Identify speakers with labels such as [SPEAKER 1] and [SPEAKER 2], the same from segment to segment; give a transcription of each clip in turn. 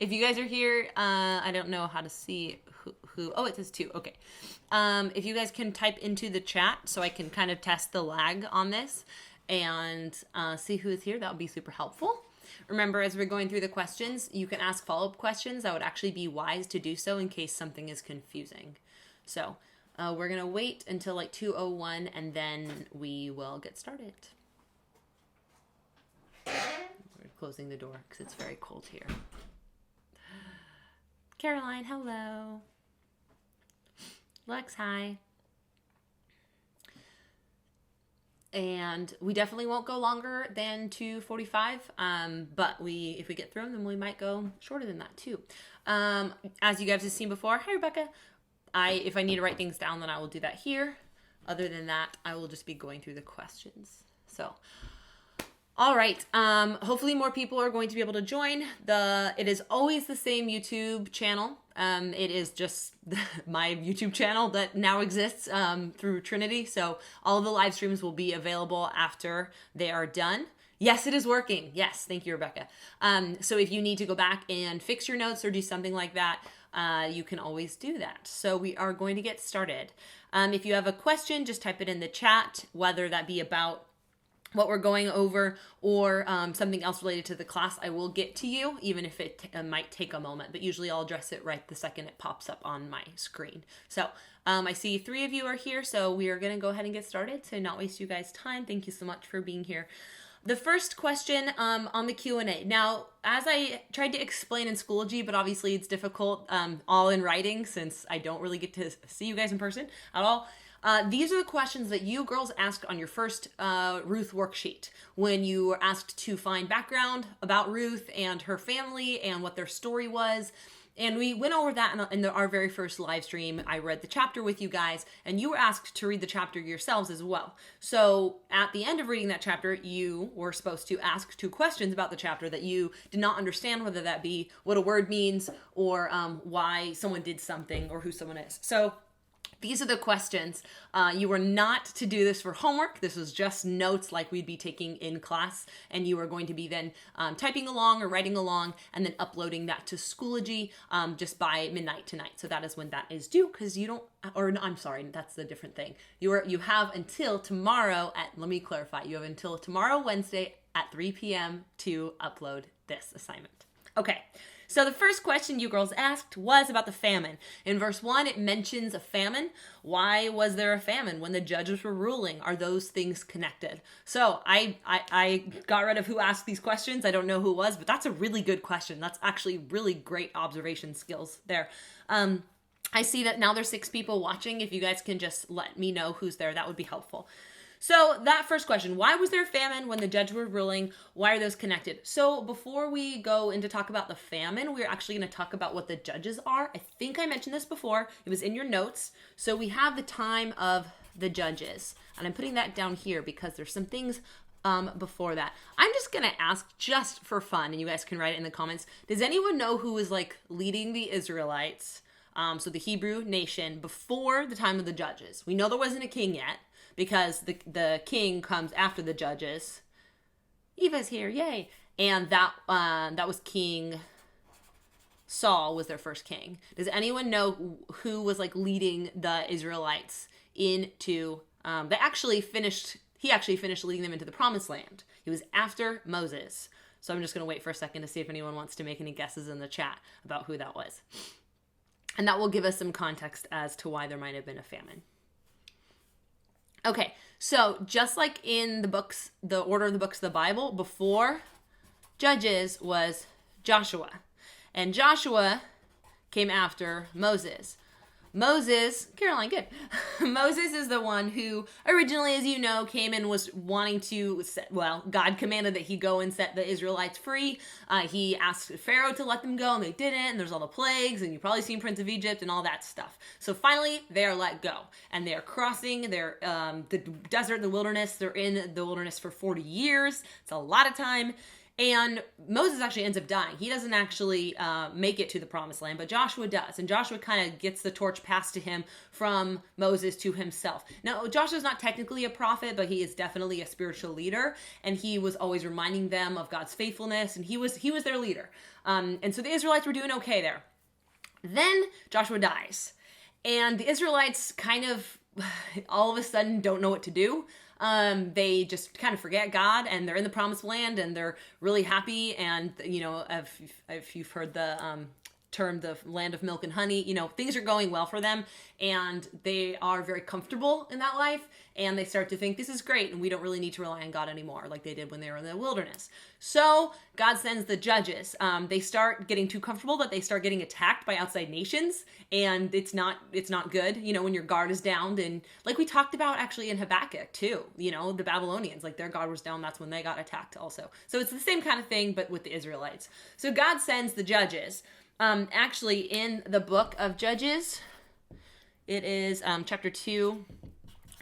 [SPEAKER 1] If you guys are here, I don't know how to see who. Oh, it says 2. Okay. If you guys can type into the chat so I can kind of test the lag on this and see who is here, that would be super helpful. Remember, as we're going through the questions, you can ask follow-up questions. That would actually be wise to do so in case something is confusing. So we're going to wait until like 2:01 and then we will get started. We're closing the door because it's very cold here. Caroline, hello. Lex, hi. And we definitely won't go longer than 2:45. But if we get through them, then we might go shorter than that too. As you guys have seen before, hi Rebecca. If I need to write things down, then I will do that here. Other than that, I will just be going through the questions. So, all right. Hopefully more people are going to be able to join. It is always the same YouTube channel. It is just my YouTube channel that now exists through Trinity. So all of the live streams will be available after they are done. Yes, it is working. Yes, thank you, Rebecca. So if you need to go back and fix your notes or do something like that, you can always do that. So we are going to get started. If you have a question, just type it in the chat, whether that be about what we're going over or something else related to the class. I will get to you, even if it might take a moment, but usually I'll address it right the second it pops up on my screen. So I see 3 of you are here, so we are going to go ahead and get started to not waste you guys' time. Thank you so much for being here. The first question on the Q&A. Now, as I tried to explain in Schoology, but obviously it's difficult all in writing since I don't really get to see you guys in person at all. These are the questions that you girls asked on your first Ruth worksheet when you were asked to find background about Ruth and her family and what their story was. And we went over that in our very first live stream. I read the chapter with you guys, and you were asked to read the chapter yourselves as well. So at the end of reading that chapter, you were supposed to ask 2 questions about the chapter that you did not understand, whether that be what a word means or why someone did something or who someone is. So these are the questions. You were not to do this for homework. This was just notes like we'd be taking in class. And you are going to be then typing along or writing along and then uploading that to Schoology just by midnight tonight. So that is when that is due because you don't, or no, I'm sorry, that's the different thing. You have until tomorrow let me clarify. You have until tomorrow, Wednesday at 3 p.m. to upload this assignment. Okay. So the first question you girls asked was about the famine. In verse 1, it mentions a famine. Why was there a famine when the judges were ruling? Are those things connected? So I got rid of who asked these questions. I don't know who it was, but that's a really good question. That's actually really great observation skills there. I see that now there's 6 people watching. If you guys can just let me know who's there, that would be helpful. So that first question, why was there a famine when the judges were ruling? Why are those connected? So before we go into talk about the famine, we're actually going to talk about what the judges are. I think I mentioned this before. It was in your notes. So we have the time of the judges. And I'm putting that down here because there's some things before that. I'm just going to ask just for fun, and you guys can write it in the comments. Does anyone know who was like leading the Israelites, so the Hebrew nation, before the time of the judges? We know there wasn't a king yet, because the king comes after the judges. Eva's here, yay! And that was King Saul was their first king. Does anyone know who was like leading the Israelites into? He actually finished leading them into the Promised Land. He was after Moses. So I'm just gonna wait for a second to see if anyone wants to make any guesses in the chat about who that was, and that will give us some context as to why there might have been a famine. Okay, so just like in the books, the order of the books of the Bible, before Judges was Joshua. And Joshua came after Moses. Caroline, good. Moses is the one who originally, as you know, came and was wanting to, God commanded that he go and set the Israelites free. He asked Pharaoh to let them go, and they didn't, and there's all the plagues, and you've probably seen Prince of Egypt and all that stuff. So finally, they are let go, and they are crossing the desert, the wilderness. They're in the wilderness for 40 years. It's a lot of time. And Moses actually ends up dying. He doesn't actually make it to the promised land, but Joshua does. And Joshua kind of gets the torch passed to him from Moses to himself. Now, Joshua's not technically a prophet, but he is definitely a spiritual leader. And he was always reminding them of God's faithfulness. And he was their leader. And so the Israelites were doing okay there. Then Joshua dies. And the Israelites kind of all of a sudden don't know what to do. They just kind of forget God, and they're in the promised land, and they're really happy. And, you know, if you've heard the term the land of milk and honey, you know, things are going well for them, and they are very comfortable in that life, and they start to think this is great, and we don't really need to rely on God anymore like they did when they were in the wilderness. So God sends the judges. They start getting too comfortable that they start getting attacked by outside nations, and it's not good, you know, when your guard is down. And like we talked about actually in Habakkuk too, you know, the Babylonians, like their guard was down, that's when they got attacked also. So it's the same kind of thing, but with the Israelites. So God sends the judges. Actually, in the book of Judges, it is chapter 2,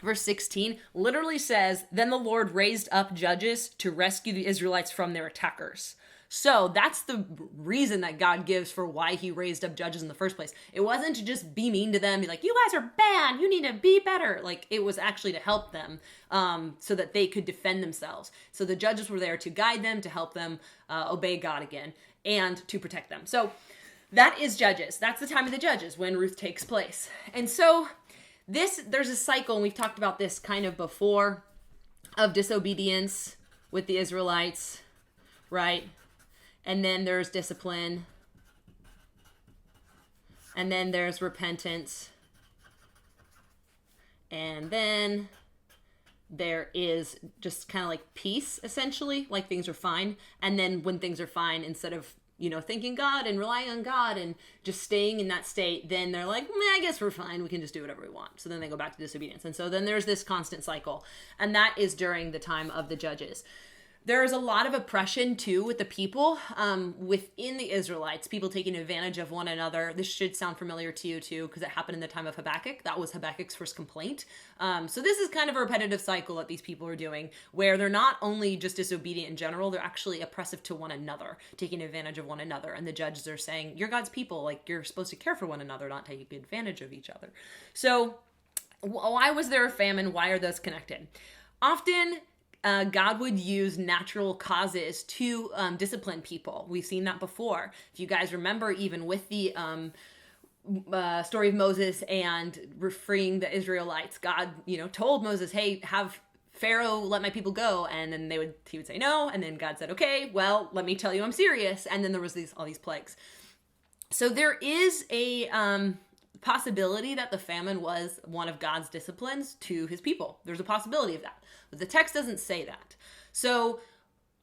[SPEAKER 1] verse 16, literally says, "Then the Lord raised up judges to rescue the Israelites from their attackers." So that's the reason that God gives for why he raised up judges in the first place. It wasn't to just be mean to them, be like, you guys are bad, you need to be better. Like, it was actually to help them so that they could defend themselves. So the judges were there to guide them, to help them obey God again, and to protect them. So that is Judges. That's the time of the Judges when Ruth takes place. And so there's a cycle, and we've talked about this kind of before, of disobedience with the Israelites, right? And then there's discipline. And then there's repentance. And then there is just kind of like peace, essentially, like things are fine. And then when things are fine, instead of, you know, thanking God and relying on God and just staying in that state, then they're like, I guess we're fine. We can just do whatever we want. So then they go back to disobedience. And so then there's this constant cycle. And that is during the time of the judges. There's a lot of oppression, too, with the people within the Israelites, people taking advantage of one another. This should sound familiar to you, too, because it happened in the time of Habakkuk. That was Habakkuk's first complaint. So this is kind of a repetitive cycle that these people are doing, where they're not only just disobedient in general, they're actually oppressive to one another, taking advantage of one another. And the judges are saying, you're God's people. Like, you're supposed to care for one another, not take advantage of each other. So why was there a famine? Why are those connected? Often, God would use natural causes to discipline people. We've seen that before. If you guys remember, even with the story of Moses and freeing the Israelites, God, you know, told Moses, "Hey, have Pharaoh let my people go," and then he would say no, and then God said, "Okay, well, let me tell you, I'm serious." And then there was all these plagues. So there is a possibility that the famine was one of God's disciplines to his people. There's a possibility of that. But the text doesn't say that. So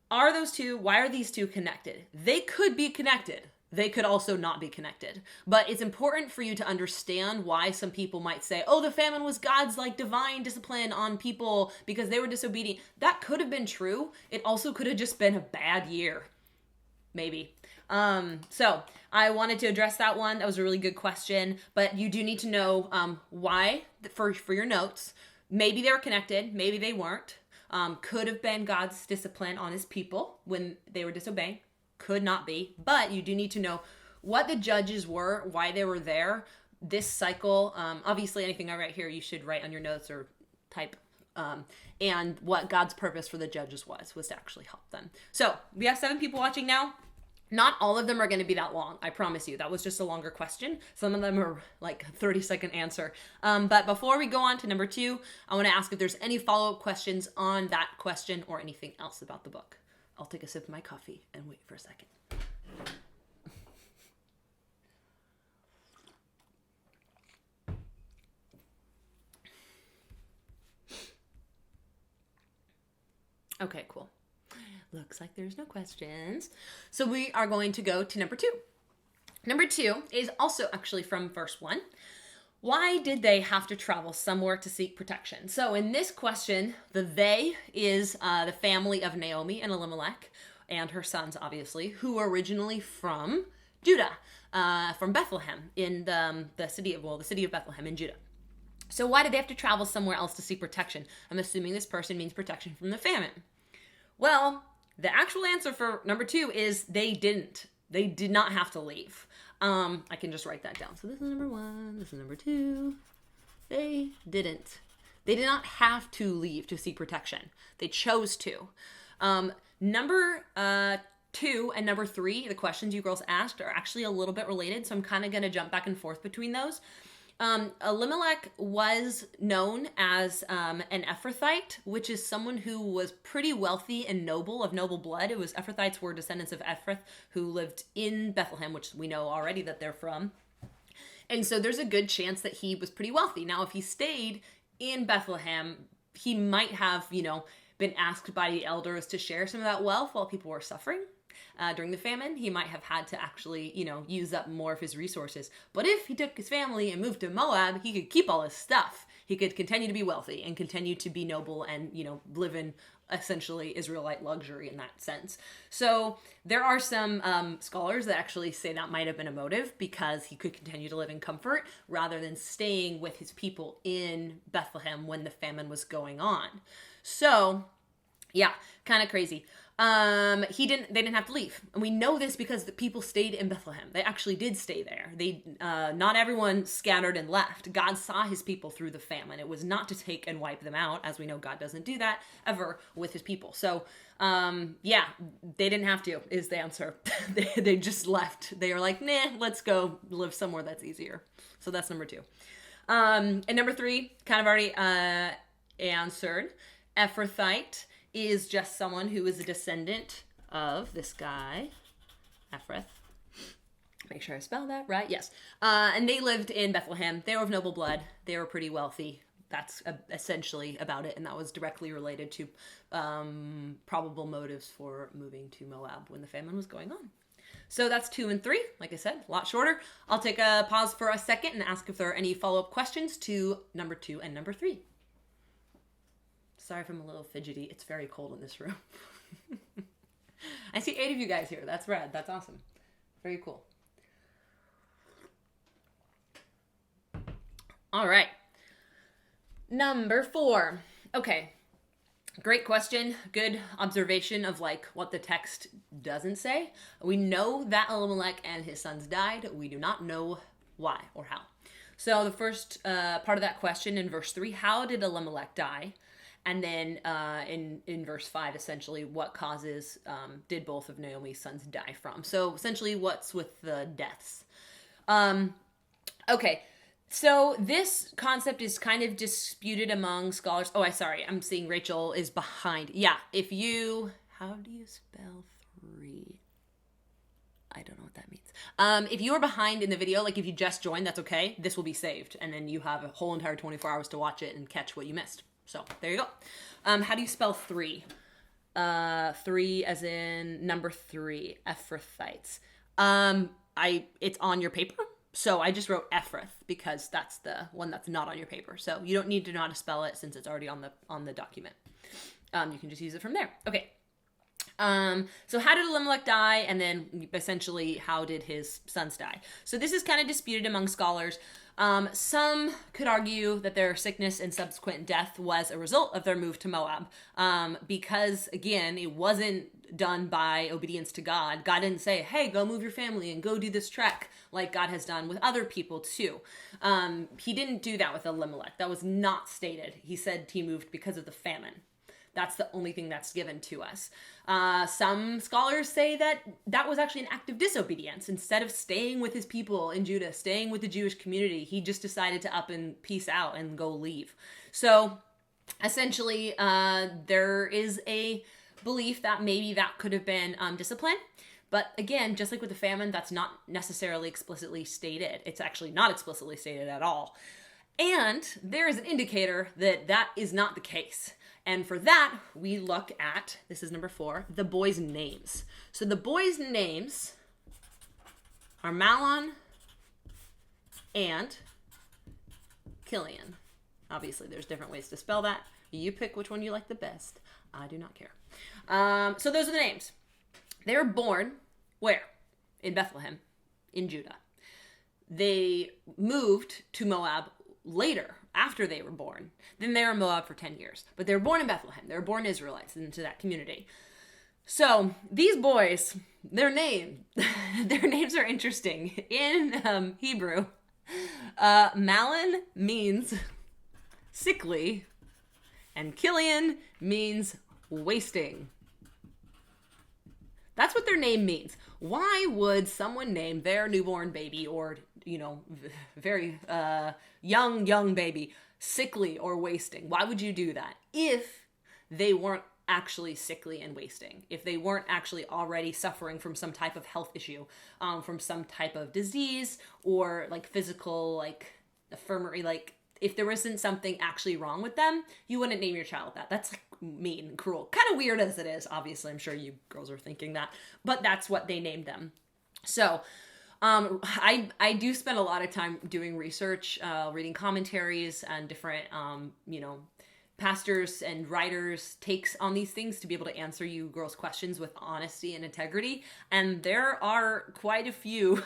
[SPEAKER 1] why are these two connected? They could be connected. They could also not be connected. But it's important for you to understand why some people might say, oh, the famine was God's like divine discipline on people because they were disobedient. That could have been true. It also could have just been a bad year. Maybe. So I wanted to address that one. That was a really good question, but you do need to know why for your notes. Maybe they were connected. Maybe they weren't. Could have been God's discipline on his people when they were disobeying. Could not be. But you do need to know what the judges were, why they were there. This cycle, obviously anything I write here, you should write on your notes or type. And what God's purpose for the judges was to actually help them. So we have 7 people watching now. Not all of them are going to be that long. I promise you. That was just a longer question. Some of them are like a 30-second answer. But before we go on to number 2, I want to ask if there's any follow-up questions on that question or anything else about the book. I'll take a sip of my coffee and wait for a second. Okay, cool. Looks like there's no questions. So we are going to go to number 2. Number 2 is also actually from verse 1. Why did they have to travel somewhere to seek protection? So in this question, the they is the family of Naomi and Elimelech and her sons, obviously, who were originally from Judah, from Bethlehem in the city of Bethlehem in Judah. So why did they have to travel somewhere else to seek protection? I'm assuming this person means protection from the famine. Well, the actual answer for number 2 is they didn't. They did not have to leave. I can just write that down. So this is number 1. This is number 2. They didn't. They did not have to leave to seek protection. They chose to. Number 2 and number 3, the questions you girls asked, are actually a little bit related. So I'm kind of going to jump back and forth between those. Elimelech was known as an Ephrathite, which is someone who was pretty wealthy and noble, of noble blood. It was Ephrathites were descendants of Ephrath who lived in Bethlehem, which we know already that they're from. And so there's a good chance that he was pretty wealthy. Now, if he stayed in Bethlehem, he might have, been asked by the elders to share some of that wealth while people were suffering. During the famine, he might have had to actually, use up more of his resources. But if he took his family and moved to Moab, he could keep all his stuff. He could continue to be wealthy and continue to be noble and, live in essentially Israelite luxury in that sense. So there are some scholars that actually say that might have been a motive because he could continue to live in comfort rather than staying with his people in Bethlehem when the famine was going on. So, yeah, kind of crazy. They didn't have to leave. And we know this because the people stayed in Bethlehem. They actually did stay there. Not everyone scattered and left. God saw his people through the famine. It was not to take and wipe them out. As we know, God doesn't do that ever with his people. So, they didn't have to, is the answer. They just left. They were like, nah, let's go live somewhere that's easier. So that's number 2. And number 3, kind of already, answered. Ephrathite is just someone who is a descendant of this guy, Ephrath. Make sure I spell that right. Yes. And they lived in Bethlehem. They were of noble blood. They were pretty wealthy. That's essentially about it. And that was directly related to probable motives for moving to Moab when the famine was going on. So that's 2 and 3. Like I said, a lot shorter. I'll take a pause for a second and ask if there are any follow-up questions to number 2 and number 3. Sorry if I'm a little fidgety. It's very cold in this room. I see 8 of you guys here. That's rad. That's awesome. Very cool. All right. Number 4. Okay. Great question. Good observation of what the text doesn't say. We know that Elimelech and his sons died. We do not know why or how. So the first part of that question in verse 3, how did Elimelech die? And then in verse 5, essentially, what causes did both of Naomi's sons die from? So essentially, what's with the deaths? Okay, so this concept is kind of disputed among scholars. Oh, I'm seeing Rachel is behind. Yeah, how do you spell 3? I don't know what that means. If you are behind in the video, if you just joined, that's okay. This will be saved. And then you have a whole entire 24 hours to watch it and catch what you missed. So there you go. How do you spell 3? 3 as in number 3, Ephrathites. It's on your paper. So I just wrote Ephrath because that's the one that's not on your paper. So you don't need to know how to spell it since it's already on the document. You can just use it from there. Okay. So how did Elimelech die? And then essentially, how did his sons die? So this is kind of disputed among scholars. Some could argue that their sickness and subsequent death was a result of their move to Moab. Because again, it wasn't done by obedience to God. God didn't say, hey, go move your family and go do this trek like God has done with other people too. He didn't do that with Elimelech. That was not stated. He said he moved because of the famine. That's the only thing that's given to us. Some scholars say that was actually an act of disobedience. Instead of staying with his people in Judah, staying with the Jewish community, he just decided to up and peace out and go leave. So essentially, there is a belief that maybe that could have been discipline. But again, just like with the famine, that's not necessarily explicitly stated. It's actually not explicitly stated at all. And there is an indicator that that is not the case. And for that, we look at, this is number 4, the boys' names. So the boys' names are Mahlon and Killian. Obviously, there's different ways to spell that. You pick which one you like the best. I do not care. So those are the names. They were born where? In Bethlehem, in Judah. They moved to Moab later, after they were born. Then they were in Moab for 10 years. But they were born in Bethlehem. They were born Israelites into that community. So these boys, their name, their names are interesting. In Hebrew, Malin means sickly, and Kilian means wasting. That's what their name means. Why would someone name their newborn baby or, very young baby sickly or wasting? Why would you do that if they weren't actually sickly and wasting? If they weren't actually already suffering from some type of health issue, from some type of disease or like physical, like infirmary, like if there wasn't something actually wrong with them, you wouldn't name your child that. That's like mean and cruel. Kind of weird as it is, obviously. I'm sure you girls are thinking that. But that's what they named them. So I do spend a lot of time doing research, reading commentaries and different, pastors and writers' takes on these things to be able to answer you girls' questions with honesty and integrity. And there are quite a few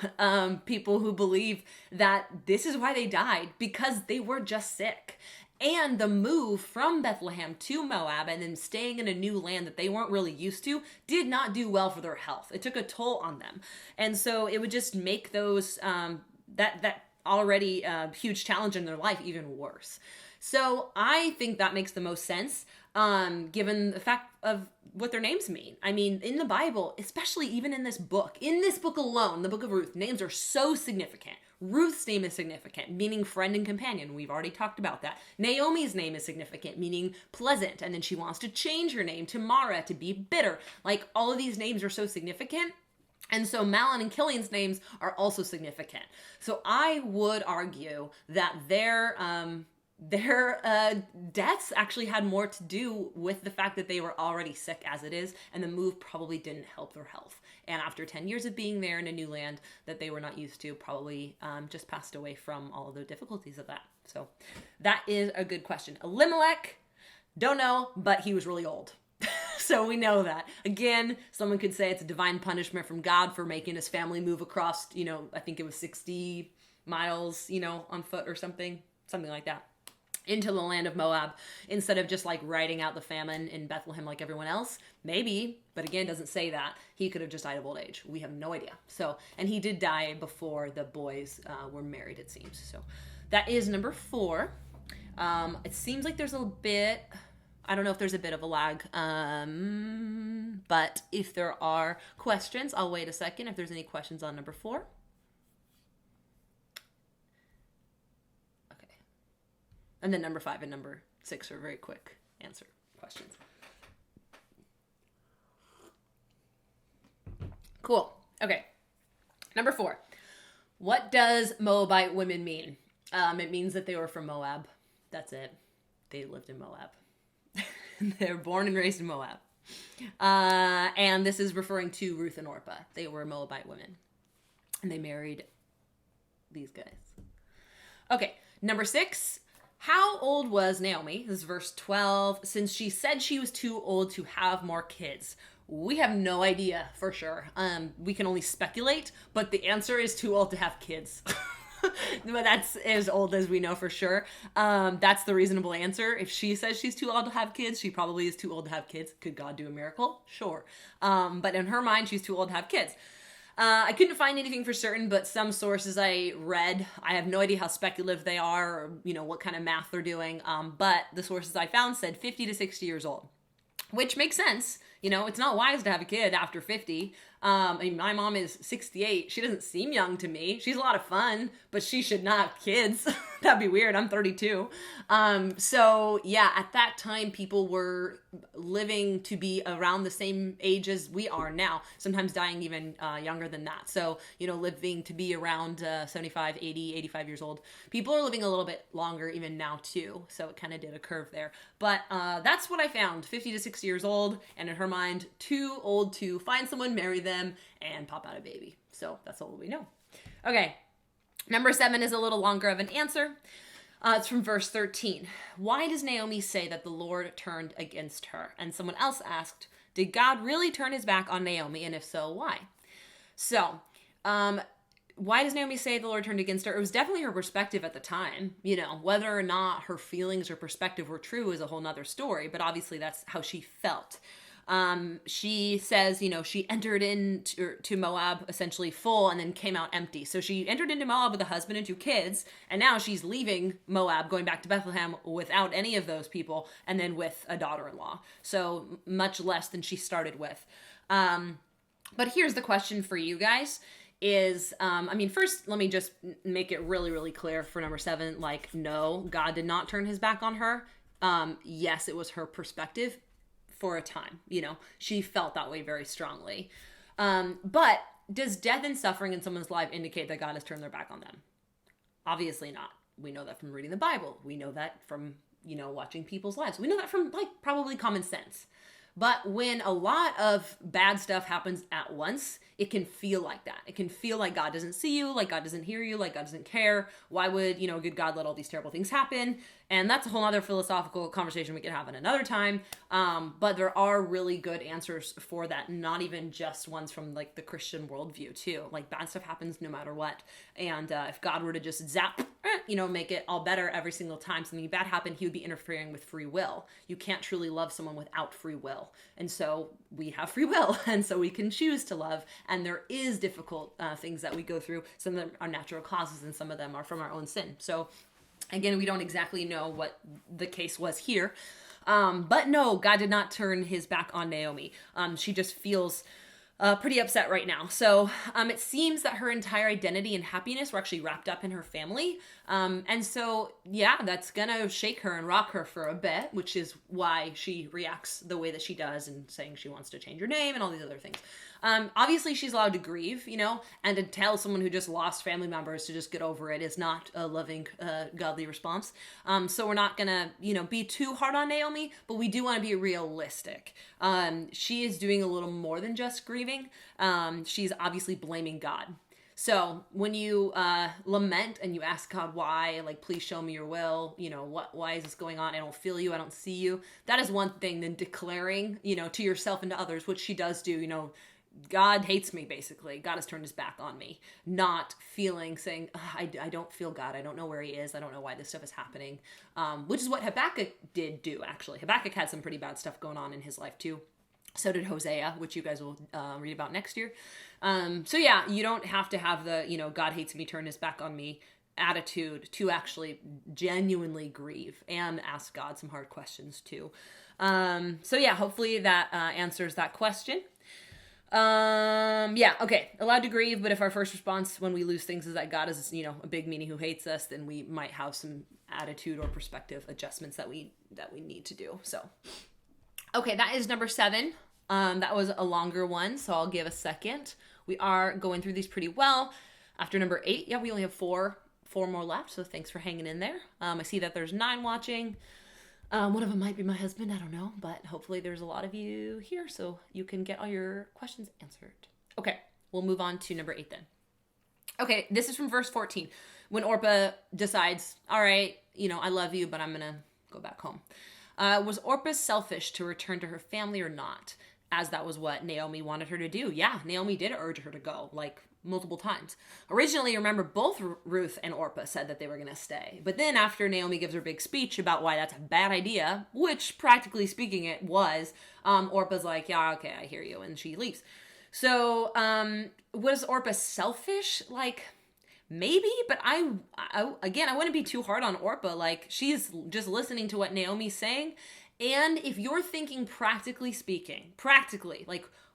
[SPEAKER 1] people who believe that this is why they died, because they were just sick. And the move from Bethlehem to Moab and then staying in a new land that they weren't really used to did not do well for their health. It took a toll on them. And so it would just make those, that already huge challenge in their life even worse. So I think that makes the most sense, given the fact of what their names mean. I mean, in the Bible, especially even in this book alone, the book of Ruth, names are so significant. Ruth's name is significant, meaning friend and companion. We've already talked about that. Naomi's name is significant, meaning pleasant. And then she wants to change her name to Mara to be bitter. Like, all of these names are so significant. And so Malin and Kilian's names are also significant. So I would argue that their deaths actually had more to do with the fact that they were already sick as it is, and the move probably didn't help their health. And after 10 years of being there in a new land that they were not used to, probably just passed away from all of the difficulties of that. So that is a good question. Elimelech, don't know, but he was really old. So we know that. Again, someone could say it's a divine punishment from God for making his family move across, I think it was 60 miles, on foot or something like that, into the land of Moab, instead of just like riding out the famine in Bethlehem like everyone else. Maybe, but again, doesn't say that. He could have just died of old age. We have no idea. So, and he did die before the boys were married, it seems. So that is number 4. It seems like there's a bit, I don't know if there's a bit of a lag, but if there are questions, I'll wait a second if there's any questions on number 4. And then number 5 and number 6 are very quick answer questions. Cool. Okay. Number 4. What does Moabite women mean? It means that they were from Moab. That's it. They lived in Moab. They were born and raised in Moab. And this is referring to Ruth and Orpah. They were Moabite women. And they married these guys. Okay. Number 6. How old was Naomi? This is verse 12. Since she said she was too old to have more kids. We have no idea for sure. We can only speculate, but the answer is too old to have kids. But that's as old as we know for sure. That's the reasonable answer. If she says she's too old to have kids, she probably is too old to have kids. Could God do a miracle? Sure. But in her mind, she's too old to have kids. I couldn't find anything for certain, but some sources I read, I have no idea how speculative they are, or, what kind of math they're doing. But the sources I found said 50 to 60 years old, which makes sense. It's not wise to have a kid after 50. My mom is 68. She doesn't seem young to me. She's a lot of fun, but she should not have kids. That'd be weird. I'm 32. So yeah, at that time, people were living to be around the same age as we are now, sometimes dying even younger than that. So, living to be around 75, 80, 85 years old. People are living a little bit longer even now too. So it kind of did a curve there. But that's what I found, 50 to 60 years old, and in her mind, too old to find someone, marry them, and pop out a baby. So that's all we know. Okay, number 7 is a little longer of an answer. It's from verse 13. Why does Naomi say that the Lord turned against her? And someone else asked, did God really turn his back on Naomi? And if so, why? So, why does Naomi say the Lord turned against her? It was definitely her perspective at the time. Whether or not her feelings or perspective were true is a whole nother story, but obviously that's how she felt. She says, she entered into Moab essentially full and then came out empty. So she entered into Moab with a husband and 2 kids, and now she's leaving Moab, going back to Bethlehem without any of those people, and then with a daughter-in-law. So much less than she started with. But here's the question for you guys is, first, let me just make it really, really clear for number 7, no, God did not turn his back on her. Yes, it was her perspective for a time. She felt that way very strongly. But does death and suffering in someone's life indicate that God has turned their back on them? Obviously not. We know that from reading the Bible. We know that from, watching people's lives. We know that from probably common sense. But when a lot of bad stuff happens at once, it can feel like that. It can feel like God doesn't see you, like God doesn't hear you, like God doesn't care. Why would, good God let all these terrible things happen? And that's a whole other philosophical conversation we could have in another time. But there are really good answers for that, not even just ones from the Christian worldview too. Bad stuff happens no matter what. And if God were to just zap, make it all better every single time something bad happened, he would be interfering with free will. You can't truly love someone without free will. And so we have free will, and so we can choose to love. And there is difficult things that we go through. Some of them are natural causes, and some of them are from our own sin. So again, we don't exactly know what the case was here. But no, God did not turn his back on Naomi. She just feels pretty upset right now. So it seems that her entire identity and happiness were actually wrapped up in her family. And so, yeah, that's going to shake her and rock her for a bit, which is why she reacts the way that she does and saying she wants to change her name and all these other things. Obviously, she's allowed to grieve, and to tell someone who just lost family members to just get over it is not a loving, godly response. So we're not going to, be too hard on Naomi, but we do want to be realistic. She is doing a little more than just grieving. She's obviously blaming God. So when you lament and you ask God why, please show me your will, why is this going on? I don't feel you, I don't see you. That is one thing. Then declaring, to yourself and to others, which she does do, God hates me, basically. God has turned his back on me. Not saying, I don't feel God. I don't know where he is. I don't know why this stuff is happening. Which is what Habakkuk did do, actually. Habakkuk had some pretty bad stuff going on in his life, too. So did Hosea, which you guys will read about next year. So yeah, you don't have to have the, God hates me, turn his back on me attitude to actually genuinely grieve and ask God some hard questions, too. So yeah, hopefully that answers that question. Yeah, okay, allowed to grieve, but if our first response when we lose things is that God is, a big meanie who hates us, then we might have some attitude or perspective adjustments that we need to do. So, okay, that is number 7. That was a longer one, so I'll give a second. We are going through these pretty well. After number 8, yeah, we only have four more left, so thanks for hanging in there. I see that there's 9 watching. One of them might be my husband, I don't know, but hopefully there's a lot of you here so you can get all your questions answered. Okay, we'll move on to number 8 then. Okay, this is from verse 14. When Orpah decides, all right, I love you, but I'm going to go back home. Was Orpah selfish to return to her family or not? As that was what Naomi wanted her to do. Yeah, Naomi did urge her to go, multiple times. Originally, remember, both Ruth and Orpah said that they were going to stay. But then after Naomi gives her big speech about why that's a bad idea, which practically speaking it was, Orpah's like, yeah, okay, I hear you, and she leaves. So, was Orpah selfish? Maybe, but I wouldn't be too hard on Orpah. She's just listening to what Naomi's saying. And if you're thinking practically speaking,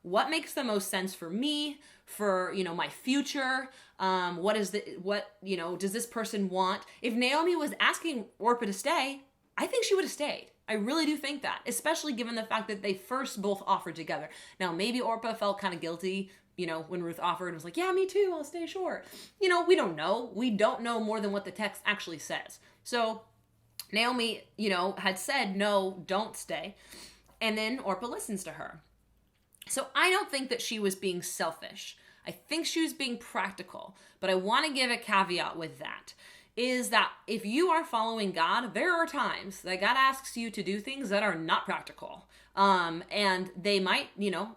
[SPEAKER 1] what makes the most sense for me, for, my future? Does this person want? If Naomi was asking Orpah to stay, I think she would have stayed. I really do think that, especially given the fact that they first both offered together. Now, maybe Orpah felt kind of guilty, when Ruth offered and was like, yeah, me too, I'll stay short. We don't know. We don't know more than what the text actually says. So Naomi, had said, no, don't stay. And then Orpah listens to her. So I don't think that she was being selfish. I think she was being practical. But I want to give a caveat with that, is that if you are following God, there are times that God asks you to do things that are not practical. And they might,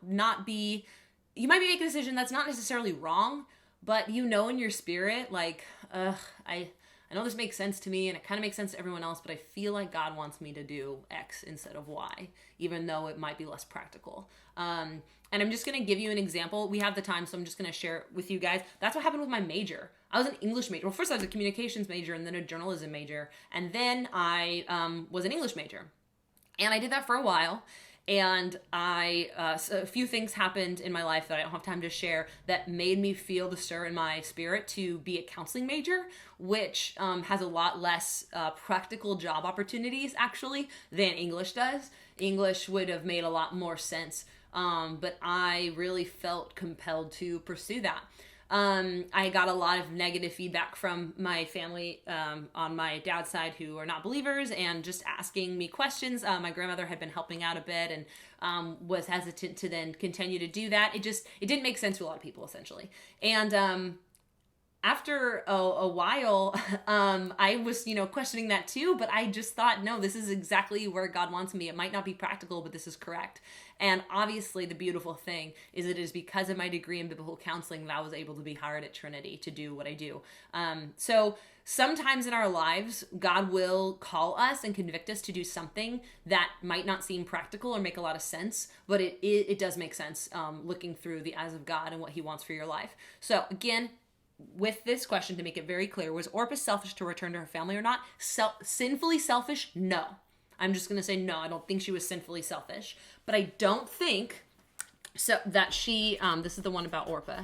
[SPEAKER 1] not be, you might be making a decision that's not necessarily wrong, but in your spirit, I I know this makes sense to me and it kind of makes sense to everyone else, but I feel like God wants me to do X instead of Y, even though it might be less practical. And I'm just going to give you an example. We have the time, so I'm just going to share it with you guys. That's what happened with my major. I was an English major. Well, first I was a communications major and then a journalism major. And then I was an English major. And I did that for a while. And so a few things happened in my life that I don't have time to share that made me feel the stir in my spirit to be a counseling major, which has a lot less practical job opportunities, actually, than English does. English would have made a lot more sense. But I really felt compelled to pursue that. I got a lot of negative feedback from my family on my dad's side who are not believers and just asking me questions. My grandmother had been helping out a bit and was hesitant to then continue to do that. It didn't make sense to a lot of people, essentially. And after a while, I was, questioning that too, but I just thought, no, this is exactly where God wants me. It might not be practical, but this is correct. And obviously the beautiful thing is it is because of my degree in biblical counseling that I was able to be hired at Trinity to do what I do. So sometimes in our lives, God will call us and convict us to do something that might not seem practical or make a lot of sense, but it does make sense looking through the eyes of God and what he wants for your life. So again, with this question, to make it very clear, was Orpah selfish to return to her family or not? Sinfully selfish? No. I'm just going to say no. I don't think she was sinfully selfish. But I don't think so that she, this is the one about Orpah.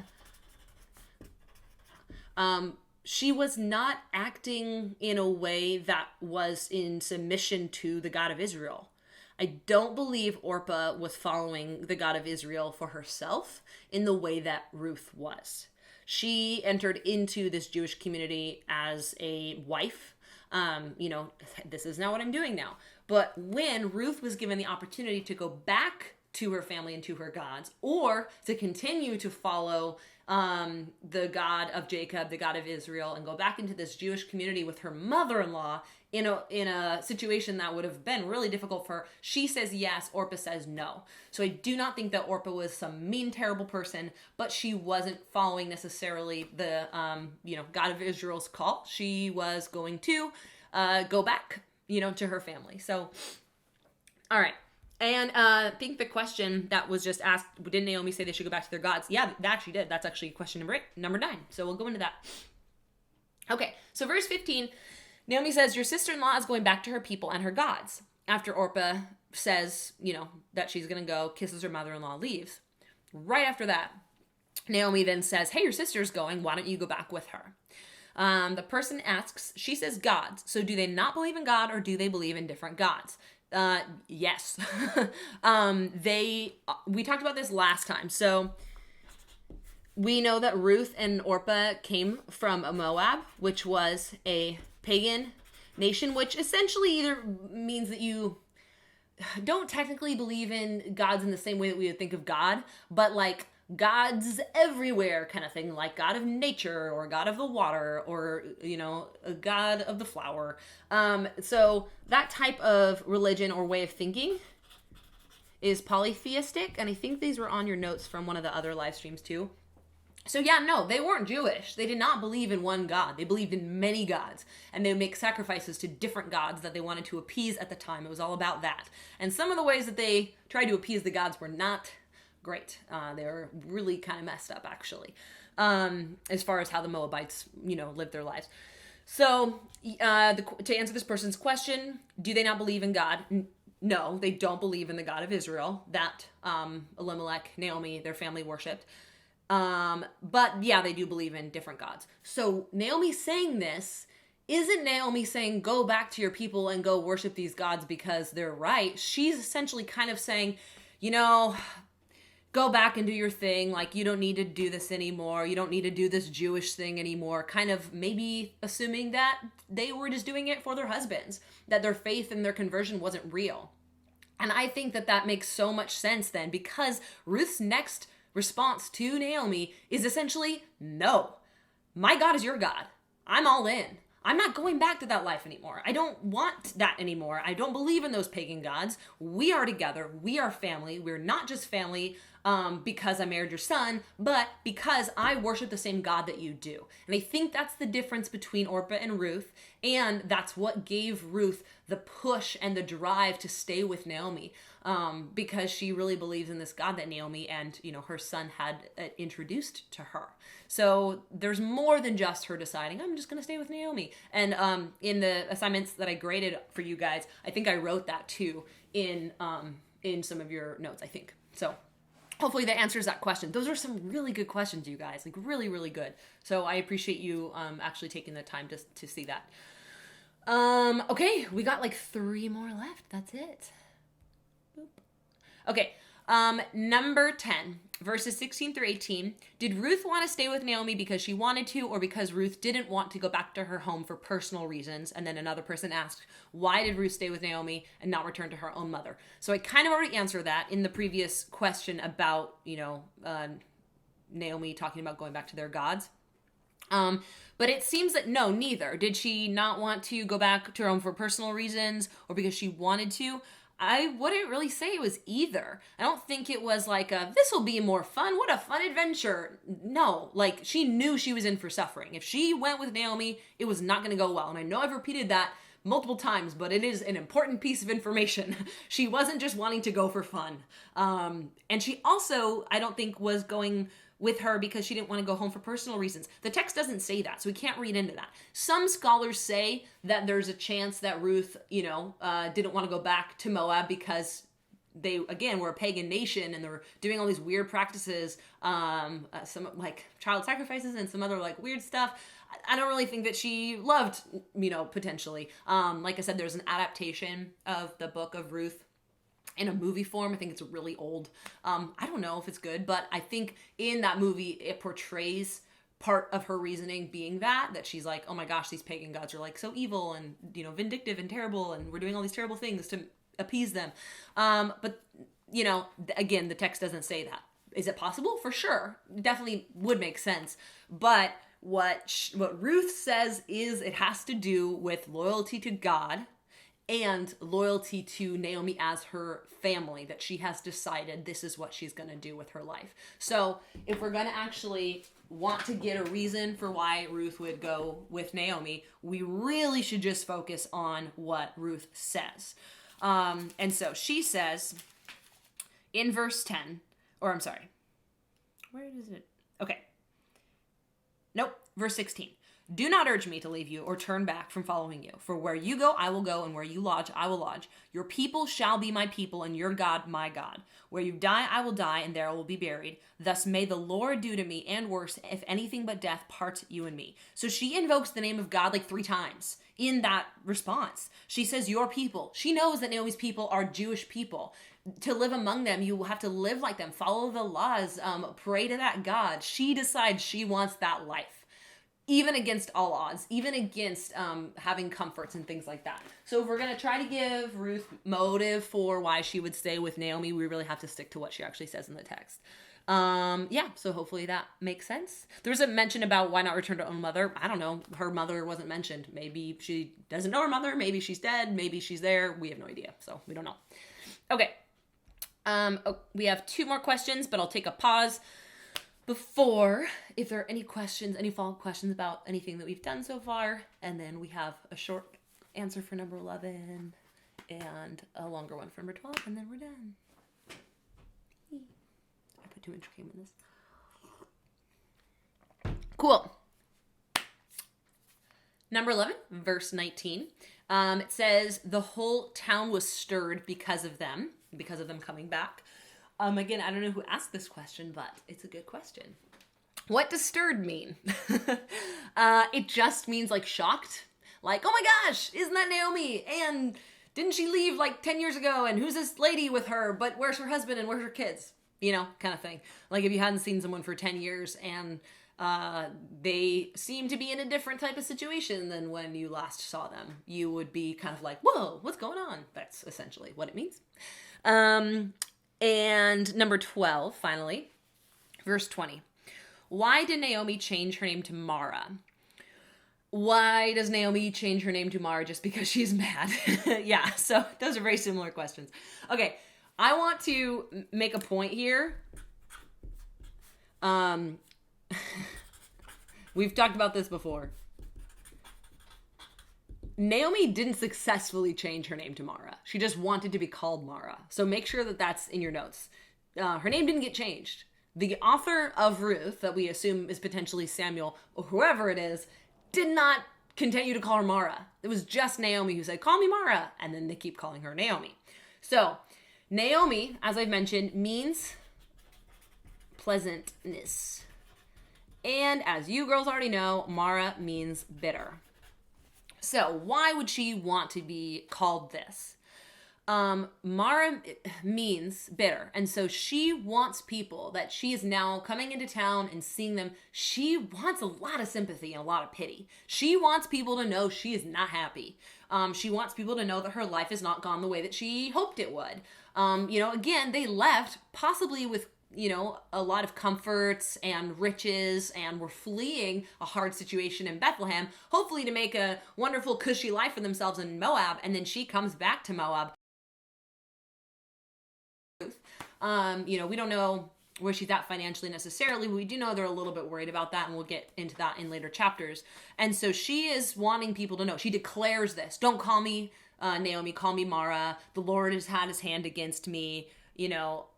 [SPEAKER 1] She was not acting in a way that was in submission to the God of Israel. I don't believe Orpah was following the God of Israel for herself in the way that Ruth was. She entered into this Jewish community as a wife. This is not what I'm doing now. But when Ruth was given the opportunity to go back to her family and to her gods, or to continue to follow the God of Jacob, the God of Israel, and go back into this Jewish community with her mother-in-law in a situation that would have been really difficult for her, she says yes, Orpah says no. So I do not think that Orpah was some mean, terrible person, but she wasn't following necessarily the God of Israel's call. She was going to go back, to her family. So, all right. And I think the question that was just asked, didn't Naomi say they should go back to their gods? Yeah, that she did. That's actually question number 9. So we'll go into that. Okay, so verse 15, Naomi says, your sister-in-law is going back to her people and her gods. After Orpah says, that she's going to go, kisses her mother-in-law, leaves. Right after that, Naomi then says, hey, your sister's going. Why don't you go back with her? The person asks, she says gods. So do they not believe in God or do they believe in different gods? Yes. We talked about this last time. So we know that Ruth and Orpah came from Moab, which was a pagan nation, which essentially either means that you don't technically believe in gods in the same way that we would think of God, but like gods everywhere kind of thing, like God of nature or God of the water or, a God of the flower. So that type of religion or way of thinking is polytheistic. And I think these were on your notes from one of the other live streams too. So yeah, no, they weren't Jewish. They did not believe in one God. They believed in many gods. And they would make sacrifices to different gods that they wanted to appease at the time. It was all about that. And some of the ways that they tried to appease the gods were not great. They were really kind of messed up, actually, as far as how the Moabites, lived their lives. So to answer this person's question, do they not believe in God? No, they don't believe in the God of Israel that Elimelech, Naomi, their family worshipped. But yeah, they do believe in different gods. So Naomi saying this, isn't Naomi saying go back to your people and go worship these gods because they're right? She's essentially kind of saying, go back and do your thing. Like, you don't need to do this anymore. You don't need to do this Jewish thing anymore. Kind of maybe assuming that they were just doing it for their husbands, that their faith and their conversion wasn't real. And I think that makes so much sense then, because Ruth's next response to Naomi is essentially, no, my God is your God. I'm all in. I'm not going back to that life anymore. I don't want that anymore. I don't believe in those pagan gods. We are together. We are family. We're not just family because I married your son, but because I worship the same God that you do. And I think that's the difference between Orpah and Ruth, and that's what gave Ruth the push and the drive to stay with Naomi, because she really believes in this God that Naomi and, her son had introduced to her. So there's more than just her deciding, I'm just going to stay with Naomi. And in the assignments that I graded for you guys, I think I wrote that too in some of your notes, I think. So hopefully that answers that question. Those are some really good questions, you guys, like really, really good. So I appreciate you actually taking the time to see that. Okay, we got like 3 more left. That's it. Boop. Okay, number 10, verses 16 through 18. Did Ruth want to stay with Naomi because she wanted to, or because Ruth didn't want to go back to her home for personal reasons? And then another person asked, why did Ruth stay with Naomi and not return to her own mother? So I kind of already answered that in the previous question about, Naomi talking about going back to their gods. But it seems that no, neither. Did she not want to go back to her home for personal reasons or because she wanted to? I wouldn't really say it was either. I don't think it was like this will be more fun. What a fun adventure. No, like she knew she was in for suffering. If she went with Naomi, it was not going to go well. And I know I've repeated that multiple times, but it is an important piece of information. She wasn't just wanting to go for fun. And she also, I don't think, was going with her because she didn't want to go home for personal reasons. The text doesn't say that, so we can't read into that. Some scholars say that there's a chance that Ruth, didn't want to go back to Moab because they, again, were a pagan nation and they were doing all these weird practices, some like child sacrifices and some other like weird stuff. I don't really think that she loved, potentially. Like I said, there's an adaptation of the book of Ruth in a movie form. I think it's really old. I don't know if it's good, but I think in that movie, it portrays part of her reasoning being that she's like, oh my gosh, these pagan gods are like so evil and, vindictive and terrible. And we're doing all these terrible things to appease them. But again, the text doesn't say that. Is it possible? For sure. It definitely would make sense. But what Ruth says is it has to do with loyalty to God and loyalty to Naomi as her family, that she has decided this is what she's going to do with her life. So if we're going to actually want to get a reason for why Ruth would go with Naomi, we really should just focus on what Ruth says. And so she says in verse 10, or I'm sorry, where is it? Okay. Nope, verse 16. Do not urge me to leave you or turn back from following you. For where you go, I will go, and where you lodge, I will lodge. Your people shall be my people, and your God, my God. Where you die, I will die, and there I will be buried. Thus may the Lord do to me, and worse, if anything but death parts you and me. So she invokes the name of God like 3 times in that response. She says, your people. She knows that Naomi's people are Jewish people. To live among them, you have to live like them, follow the laws, pray to that God. She decides she wants that life. Even against all odds, even against having comforts and things like that. So if we're going to try to give Ruth motive for why she would stay with Naomi, we really have to stick to what she actually says in the text. So hopefully that makes sense. There was a mention about why not return to her own mother. I don't know. Her mother wasn't mentioned. Maybe she doesn't know her mother. Maybe she's dead. Maybe she's there. We have no idea. So we don't know. Okay. We have 2 more questions, but I'll take a pause before, if there are any questions, any follow-up questions about anything that we've done so far, and then we have a short answer for number 11 and a longer one for number 12, and then we're done. I put too much cream in this. Cool. Number 11, verse 19. It says, the whole town was stirred because of them coming back. Again, I don't know who asked this question, but it's a good question. What does stirred mean? It just means like shocked. Like, oh my gosh, isn't that Naomi? And didn't she leave like 10 years ago? And who's this lady with her? But where's her husband and where's her kids? Kind of thing. Like if you hadn't seen someone for 10 years and they seem to be in a different type of situation than when you last saw them, you would be kind of like, whoa, what's going on? That's essentially what it means. And number 12, finally, verse 20. Why did Naomi change her name to Mara? Why does Naomi change her name to Mara just because she's mad? Yeah, so those are very similar questions. Okay, I want to make a point here Um, we've talked about this before. Naomi didn't successfully change her name to Mara. She just wanted to be called Mara. So make sure that that's in your notes. Her name didn't get changed. The author of Ruth, that we assume is potentially Samuel or whoever it is, did not continue to call her Mara. It was just Naomi who said, call me Mara. And then they keep calling her Naomi. So Naomi, as I've mentioned, means pleasantness. And as you girls already know, Mara means bitter. So why would she want to be called this? Mara means bitter. And so she wants people that she is now coming into town and seeing them. She wants a lot of sympathy and a lot of pity. She wants people to know she is not happy. She wants people to know that her life has not gone the way that she hoped it would. Again, they left possibly with a lot of comforts and riches, and were fleeing a hard situation in Bethlehem, hopefully to make a wonderful, cushy life for themselves in Moab. And then she comes back to Moab. We don't know where she's at financially necessarily, but we do know they're a little bit worried about that, and we'll get into that in later chapters. And so she is wanting people to know. She declares this: don't call me Naomi, call me Mara. The Lord has had his hand against me,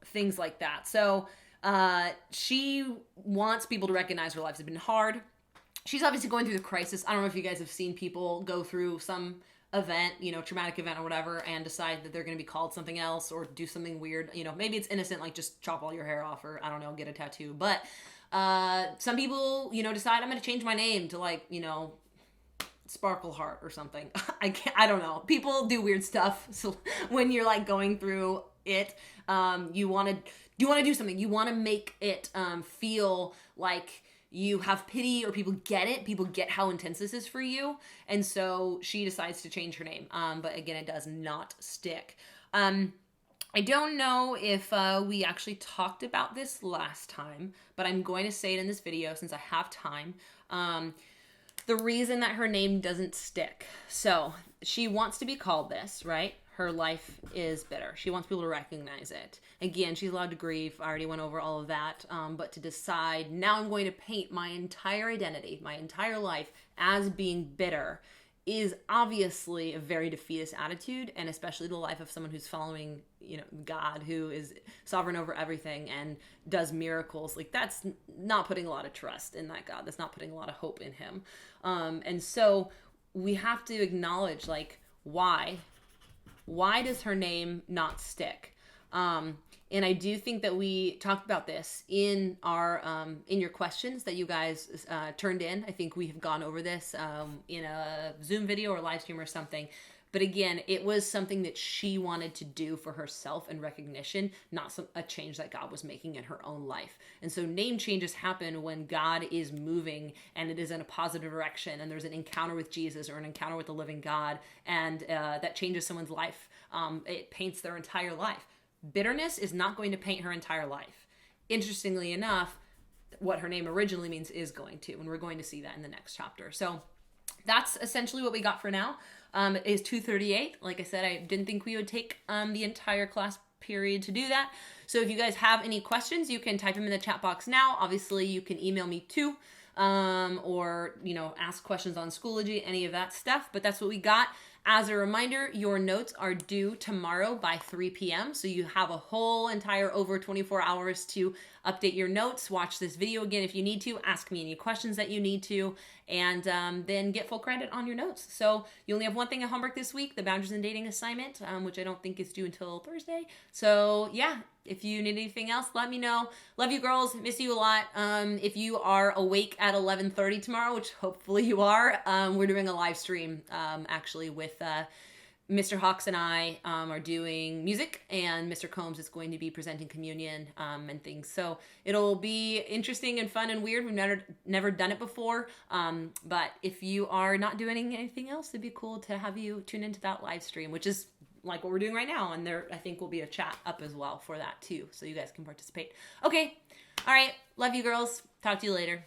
[SPEAKER 1] things like that. So she wants people to recognize her lives have been hard. She's obviously going through the crisis. I don't know if you guys have seen people go through some event, traumatic event or whatever, and decide that they're going to be called something else or do something weird. Maybe it's innocent, like just chop all your hair off, or I don't know, get a tattoo. But some people, decide I'm going to change my name to Sparkle Heart or something. I don't know. People do weird stuff. So when you're going through it, you want to do something. You want to make it feel like you have pity, or people get it. People get how intense this is for you. And so she decides to change her name. But again, it does not stick. I don't know if we actually talked about this last time, but I'm going to say it in this video since I have time. The reason that her name doesn't stick. So she wants to be called this, right? Her life is bitter. She wants people to recognize it. Again, she's allowed to grieve. I already went over all of that. But to decide, now I'm going to paint my entire identity, my entire life as being bitter, is obviously a very defeatist attitude, and especially the life of someone who's following, God, who is sovereign over everything and does miracles. That's not putting a lot of trust in that God. That's not putting a lot of hope in him. And so we have to acknowledge, why does her name not stick? And I do think that we talked about this in our in your questions that you guys turned in. I think we have gone over this in a Zoom video or live stream or something. But again, it was something that she wanted to do for herself and recognition, not a change that God was making in her own life. And so name changes happen when God is moving and it is in a positive direction, and there's an encounter with Jesus or an encounter with the living God, and that changes someone's life. It paints their entire life. Bitterness is not going to paint her entire life. Interestingly enough, what her name originally means is going to, and we're going to see that in the next chapter. So that's essentially what we got for now. It is 2:38. Like I said, I didn't think we would take the entire class period to do that. So if you guys have any questions, you can type them in the chat box now. Obviously, you can email me too, or ask questions on Schoology, any of that stuff. But that's what we got. As a reminder, your notes are due tomorrow by 3 p.m. So you have a whole entire over 24 hours to update your notes. Watch this video again if you need to. Ask me any questions that you need to. And then get full credit on your notes. So you only have one thing of homework this week, the Boundaries and Dating assignment, which I don't think is due until Thursday. So yeah, if you need anything else, let me know. Love you girls. Miss you a lot. If you are awake at 11:30 tomorrow, which hopefully you are, we're doing a live stream actually with Mr. Hawks and I are doing music, and Mr. Combs is going to be presenting communion and things. So it'll be interesting and fun and weird. We've never done it before. But if you are not doing anything else, it'd be cool to have you tune into that live stream, which is like what we're doing right now. And there, I think, will be a chat up as well for that too, so you guys can participate. Okay. All right. Love you girls. Talk to you later.